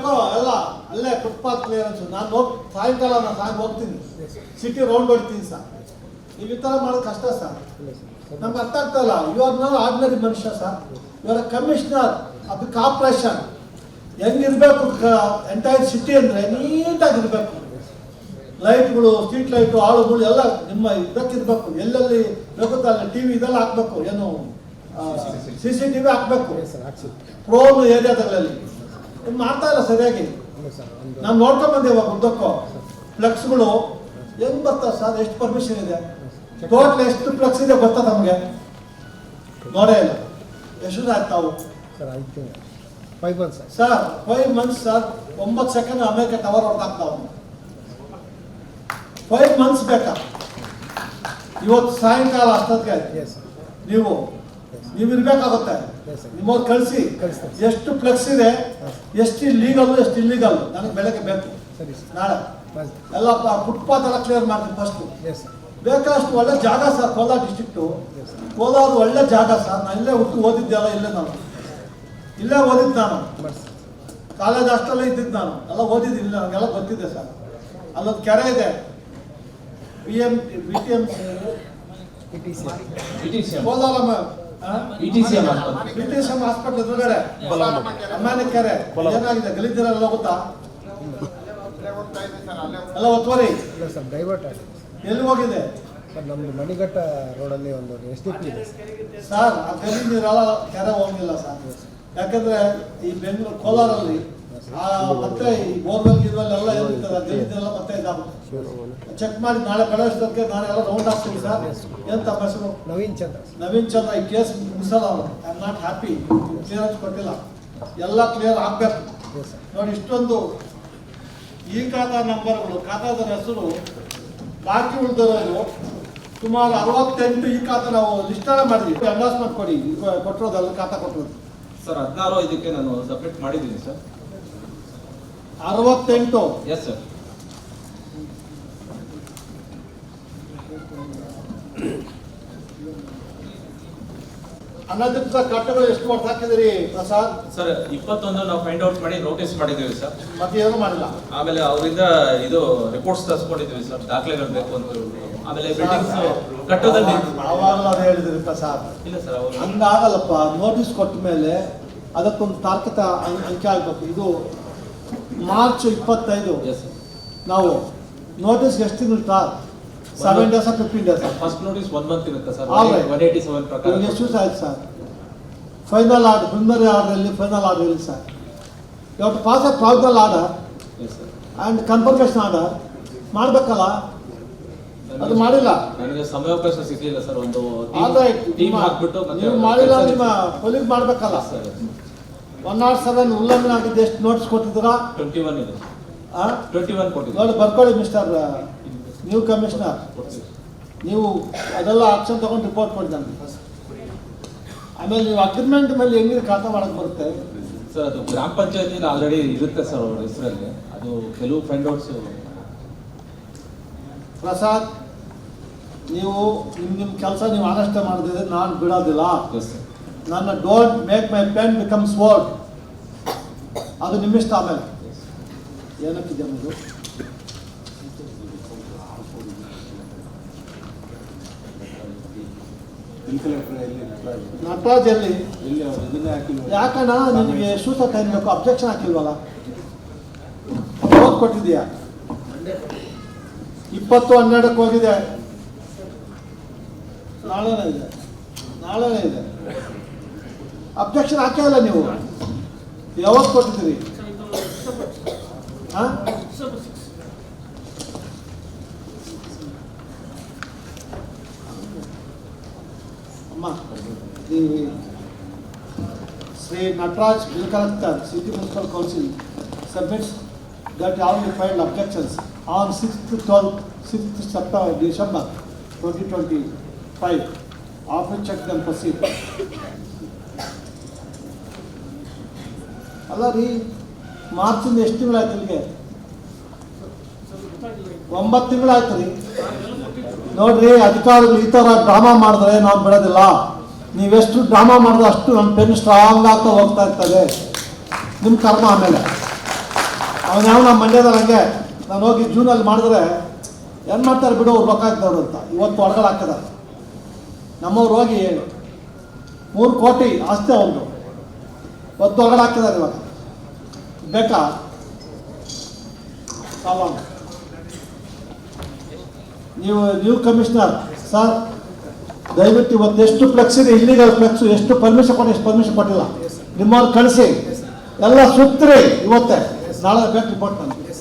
ಬೇಕು ಎಲ್ಲ ಅಲ್ಲೇ ಫುಟ್ಪಾತ್ ಕ್ಲಿಯರೆನ್ಸ್. ನಾನು ಸಾಯಂಕಾಲ ಹೋಗ್ತೀನಿ, ಸಿಟಿ ರೌಂಡ್ ಹೊಡ್ತೀನಿ ಸರ್. ನೀವು ಈ ಥರ ಮಾಡೋದು ಕಷ್ಟ ಸರ್. ನಮ್ಗೆ ಅರ್ಥ ಆಗ್ತಾಯಿಲ್ಲ. ಇವಾಗ ಆರ್ಡಿನರಿ ಮನುಷ್ಯ ಸರ್, ಇವಾಗ ಕಮಿಷನರ್ ಆಫ್ ದಿ ಕಾರ್ಪೊರೇಷನ್. ಹೆಂಗಿರ್ಬೇಕು ಎಂಟೈರ್ ಸಿಟಿ ಅಂದರೆ ನೀಟಾಗಿರ್ಬೇಕು. ಲೈಟ್ಗಳು, ಸ್ಟ್ರೀಟ್ ಲೈಟು, ಆಳುಗಳು ಎಲ್ಲ ನಿಮ್ಮ ಇದಕ್ಕಿರ್ಬೇಕು. ಎಲ್ಲೆಲ್ಲಿ ಬೇಕುತ್ತ ಅಲ್ಲಿ ಟಿ ವಿ ಇದೆಲ್ಲ ಹಾಕ್ಬೇಕು. ಏನು CCTV ಹಾಕ್ಬೇಕು ಪ್ರೋನ್ ಏರಿಯಾದಲ್ಲಿ. ಮಾಡ್ತಾ ಇಲ್ಲ ಸರಿಯಾಗಿ. ನಾವು ನೋಡ್ಕೊಂಡ್ ಬಂದೇವ ಉದ್ದಕ್ಕೂ ಫ್ಲೆಕ್ಸ್ಗಳು ಹೆಂಗ್ ಬರ್ತಾವೆ ಸರ್? ಎಷ್ಟು ಪರ್ಮಿಷನ್ ಇದೆ? ಟೋಟಲ್ ಎಷ್ಟು ಫ್ಲೆಕ್ಸ್ ಇದೆ ಗೊತ್ತಾ ನಮಗೆ? ನೋಡೇ ಇಲ್ಲ. ಎಷ್ಟು ಆಗ್ತಾವು sir? 5 months sir. 9 second America tower ಹೊಡೆದಾಗ್ತಾವ. 5 months ಬೇಕಾ? ಇವತ್ತು ಸಾಯಂಕಾಲ ಅಷ್ಟೊತ್ತಿಗೆ ನೀವು ಇರ್ಬೇಕಾಗುತ್ತೆ. ನಿಮ್ಮವ್ರು ಕಳಿಸಿ ಎಷ್ಟು ಫ್ಲೆಕ್ಸ್ ಇದೆ, ಎಷ್ಟು ಲೀಗಲ್ ಎಷ್ಟು ಇಲ್ಲಿಗಲ್ ನನಗೆ ಬೆಳಗ್ಗೆ ಬೇಕು. ನಾಳೆ ಎಲ್ಲ ಫುಟ್ಪಾತ್ ಎಲ್ಲ ಕ್ಲಿಯರ್ ಮಾಡ್ತೀನಿ ಫಸ್ಟು. ಬೇಕಾದಷ್ಟು ಒಳ್ಳೆ ಜಾಗ ಸರ್. ಕೋಲಾರ ಡಿಸ್ಟ್ರಿಕ್ಟು, ಕೋಲಾರ ಒಳ್ಳೆ ಜಾಗ ಸರ್. ನಾನು ಇಲ್ಲೇ ಹುಟ್ಟು ಓದಿದ್ದೆಲ್ಲ ಇಲ್ಲೇ ಇಲ್ಲೇ ಓದಿದ್ದು ನಾನು. ಕಾಲೇಜ್ ಹಾಸ್ಟೆಲ್ಲೇ ಇದ್ದಿದ್ದು ನಾನು. ಎಲ್ಲ ಓದಿದ್ದಿಲ್ಲ, ನನಗೆಲ್ಲ ಗೊತ್ತಿದೆ ಸರ್. ಅಲ್ಲೊಂದು ಕೆರೆ ಇದೆ, ಕೋಲಾರ BTCM ಹಾಸ್ಪಿಟಲ್ ಎದುರುಗಡೆ ಅಮ್ಮಾನಿ ಕೆರೆ. ಏನಾಗಿದೆ ಗಲೀಜೆಲ್ಲ ಗೊತ್ತಾ? ಎಲ್ಲ ಒತ್ತುವರಿ ಎಲ್ಲಿ ಹೋಗಿದೆ ಸರ್? ನಮ್ದು ಮಣಿಘಟ್ಟ ರೋಡಲ್ಲಿ ಒಂದು SDP ಇದೆ ಸರ್. ಆ ಗಲೀಜು ನೀರೆಲ್ಲ ಕೆರೆ ಹೋಗಿಲ್ಲ ಸರ್. ಯಾಕಂದ್ರೆ ಈ ಬೆಂಗಳೂರು ಕೋಲಾರಲ್ಲಿ ಮತ್ತೆ ಈ ಬೋರ್ವೆಲ್ ಗಿರ್ವೆಲ್ ಏನಿರ್ತದೆ ಗಲೀಜೆಲ್ಲ ಮತ್ತೆ ಇದಾಗುತ್ತೆ. ಚೆಕ್ ಮಾಡಿ ನಾಳೆ ಕಳಿಸೋದಕ್ಕೆ ನಾಳೆ ಎಲ್ಲ ರೌಂಡ್ ಹಾಕ್ತೀವಿ ಸರ್. ಎಂತ ಹೆಸರು? ನವೀನ್ ಚಂದ್ರ. ಈ ಕೇಸ್ ಮುಗಿಸಲ್ಲ. I am not happy. Clearance ಕೊಟ್ಟಿಲ್ಲ. ಎಲ್ಲ ಕ್ಲಿಯರ್ ಆಗ್ಬೇಕು ನೋಡಿ. ಇಷ್ಟೊಂದು ಈ ಖಾತಾ ನಂಬರ್ಗಳು, ಖಾತಾದ ಹೆಸರು ಬಾಕಿ ಉಳಿದಿರೋದು ಸುಮಾರು 68. ಈ ಖಾತಾ ನಾವು ಲಿಸ್ಟನ್ನ ಮಾಡಿದ್ವಿ. ಅಡ್ವಾನ್ಸ್ಮೆಂಟ್ ಕೊಡಿ ಕೊಟ್ಟಿರೋದಲ್ಲ, ಖಾತಾ ಕೊಟ್ಟಿರೋದು ಸರ್. 16 ಇದಕ್ಕೆ ನಾನು ಸಬ್ಮಿಟ್ ಮಾಡಿದ್ದೀನಿ ಸರ್. 68. Yes sir. ಅನಧಿಕೃತ ಕಟ್ಟಗಳು ಎಷ್ಟು ವರ್ಷ ಹಾಕಿದಿರಿ ಪ್ರಸಾದ್? ಸರ್ 21 ನಾವು ಫೈಂಡ್ ಔಟ್ ಮಾಡಿ ನೋಟಿಸ್ ಮಾಡಿದ್ದೀವಿ ಸರ್. ಮತ್ತೆ ಏನು ಮಾಡಿಲ್ಲ. ಆಮೇಲೆ ಅವರಿಂದ ಇದು ರಿಪೋರ್ಟ್ಸ್ ತರಿಸ್ಕೊಂಡಿದ್ದೀವಿ ಸರ್, ದಾಖಲೆಗಳು ಬೇಕು ಅಂತ. ಆಮೇಲೆ ಬಿಲ್ಡಿಂಗ್ಸ್ ಕಟ್ಟೋದಲ್ಲಿ ಅವಾಗಲೂ ಅದು ಹೇಳಿದ್ರಿ ಪ್ರಸಾದ್. ಇಲ್ಲ ಸರ್, ಹಂಗಾಗಲ್ಲಪ್ಪ. ನೋಟಿಸ್ ಕೊಟ್ಟ ಮೇಲೆ ಅದಕ್ಕೊಂದು ತಾರ್ಕಿಕ ಅಂಕೆ ಆಗ್ಬೇಕು. ಇದು ಮಾರ್ಚ್ 25. ನಾವು ನೋಟಿಸ್ ಎಷ್ಟು ತಿಂಗಳು sir? 7 days or 15 days? First notice 1 month ಇರುತ್ತೆ ಸರ್. 187 ಪ್ರಕಾರ ಎಷ್ಟು ದಿವಸ ಆಯ್ತು sir? Final order, preliminary order ಇಲ್ಲಿ, ಫೈನಲ್ ಆರ್ಡರ್ ಇಲ್ಲಿ sir. You have to pass a provisional order and confirmation order ಮಾಡಬೇಕಲ್ಲ. ಅದು ಮಾಡಿಲ್ಲ. ನನಗೆ ಸಮಯಾವಕಾಶ ಸಿಗಲಿಲ್ಲ ಸರ್. ಒಂದು ಟೀಮ್ ಹಾಕ್ಬಿಟ್ಟು ನೀವು ಮಾಡಿಲ್ಲ, ನಿಮ್ಮ ಪೊಲೀಸ್ ಮಾಡಬೇಕಲ್ಲ ಸರ್. 107 ಉಲ್ಲಂಘನೆ ಆಗಿದ್ದು ಎಷ್ಟು ನೋಟಿಸ್ ಕೊಟ್ಟಿದ್ದೀರಾ? 21 ಇದೆ. 21 ಕೊಟ್ಟಿದ್ದೀರಾ ನೋಡಿ, ಬರ್ಕೊಳ್ಳಿ ಮಿಸ್ಟರ್ ನ್ಯೂ ಕಮಿಷನರ್. ನೀವು ಅದೆಲ್ಲ ಆಕ್ಷನ್ ತಗೊಂಡು ರಿಪೋರ್ಟ್ ಕೊಡಿ ನನಗೆ. ಆಮೇಲೆ ನೀವು ಅಗ್ರಿಮೆಂಟ್ ಮೇಲೆ ಹೆಂಗಿದೆ ಖಾತಾ ಮಾಡಕ್ಕೆ ಬರುತ್ತೆ ಸರ್? ಅದು ಗ್ರಾಮ ಪಂಚಾಯತಿಲಿ ಆಲ್ರೆಡಿ ಇರುತ್ತೆ ಸರ್ ಅವ್ರ ಹೆಸರಲ್ಲಿ. ಅದು ಕೆಲವು ಫೈಂಡ್ ಔಟ್ಸ್. ಪ್ರಸಾದ್, ನೀವು ನಿಮ್ಮ ಕೆಲಸ ನೀವು ಆನಷ್ಟ ಮಾಡಿದ್ರೆ ನಾನು ಬಿಡೋದಿಲ್ಲ. ನನ್ನ don't make my pen become sword. ಅದು ನಿಮ್ಮಿಷ್ಟ. ಆಮೇಲೆ ಏನಕ್ಕಿದೆ ಅನ್ನೋದು ನಟರಾಜ್ ಎಲ್ಲಿ? ಯಾಕಣ್ಣ ನಿನಗೆ ಶೂಸ ಟೈಮ್ ಬೇಕು? ಅಬ್ಜೆಕ್ಷನ್ ಹಾಕಿಲ್ವಲ್ಲ? ಓದ್ ಕೊಟ್ಟಿದ್ಯಾ? 20-12 ಹೋಗಿದೆ. ನಾಳೆನೇ ಇದೆ. ಅಬ್ಜೆಕ್ಷನ್ ಹಾಕೇ ಇಲ್ಲ ನೀವು. ಯಾವಾಗ ಕೊಟ್ಟಿದ್ದೀರಿ? ಅಮ್ಮ, Sri Nataraj Vilkaraktar, City Municipal Council submits that all the filed objections on 6th December 2025. After check them proceed. ಅಲ್ಲ ರೀ, ಮಾರ್ಚಿಂದ ಎಷ್ಟು ತಿಂಗಳಾಯ್ತು ಇಲ್ಲಿಗೆ? 9 ತಿಂಗಳಾಯ್ತು ರೀ. ನೋಡ್ರಿ, ಅಧಿಕಾರಿಗಳು ಈ ಥರ ಡ್ರಾಮಾ ಮಾಡಿದ್ರೆ ನಾವು ಬಿಡೋದಿಲ್ಲ. ನೀವೆಷ್ಟು ಡ್ರಾಮಾ ಮಾಡಿದ್ರೆ ಅಷ್ಟು ನಮ್ಮ ಪೆನ್ ಸ್ಟ್ರಾಂಗ್ ಆಗ್ತಾ ಹೋಗ್ತಾ ಇರ್ತದೆ. ನಿಮ್ಮ ಕರ್ಮ. ಆಮೇಲೆ ಅವನು ಯಾವ ನಮ್ಮ ಮಂಡ್ಯದಲ್ಲಿ ಹಂಗೆ ನಾನು ಹೋಗಿ ಜೂನಲ್ಲಿ ಮಾಡಿದ್ರೆ ಏನು ಮಾಡ್ತಾರೆ ಬಿಡು ಅವ್ರು ರೊಕ್ಕ ಹಾಕ್ದವ್ರು ಅಂತ ಇವತ್ತು ಒಳಗಡೆ ಹಾಕಿದ್ದಾರೆ. ನಮ್ಮವ್ರು ಹೋಗಿ 3 ಕೋಟಿ ಆಸ್ತಿ ಅವ್ರದ್ದು ಇವತ್ತು ಒಳಗಡೆ ಹಾಕಿದ್ದಾರೆ. ಇವಾಗ ಬೇಕಾ ಸಾಲ ನೀವು ಕಮಿಷನರ್ ಸರ್ ದಯವಿಟ್ಟು ಇವತ್ತು ಎಷ್ಟು ಫ್ಲೆಕ್ಸ್ ಇದೆ, ಇಲ್ಲಿಗಲ್ ಫ್ಲೆಕ್ಸು ಎಷ್ಟು ಪರ್ಮಿಷನ್ ಕೊಡಿ, ಎಷ್ಟು ಪರ್ಮಿಷನ್ ಕೊಟ್ಟಿಲ್ಲ, ನಿಮ್ಮವ್ರು ಕಳಿಸಿ ಎಲ್ಲ ಸುತ್ತರಿ ಇವತ್ತೇ, ನಾಳೆ ಬೇಕು ರಿಪೋರ್ಟ್ ನನಗೆ.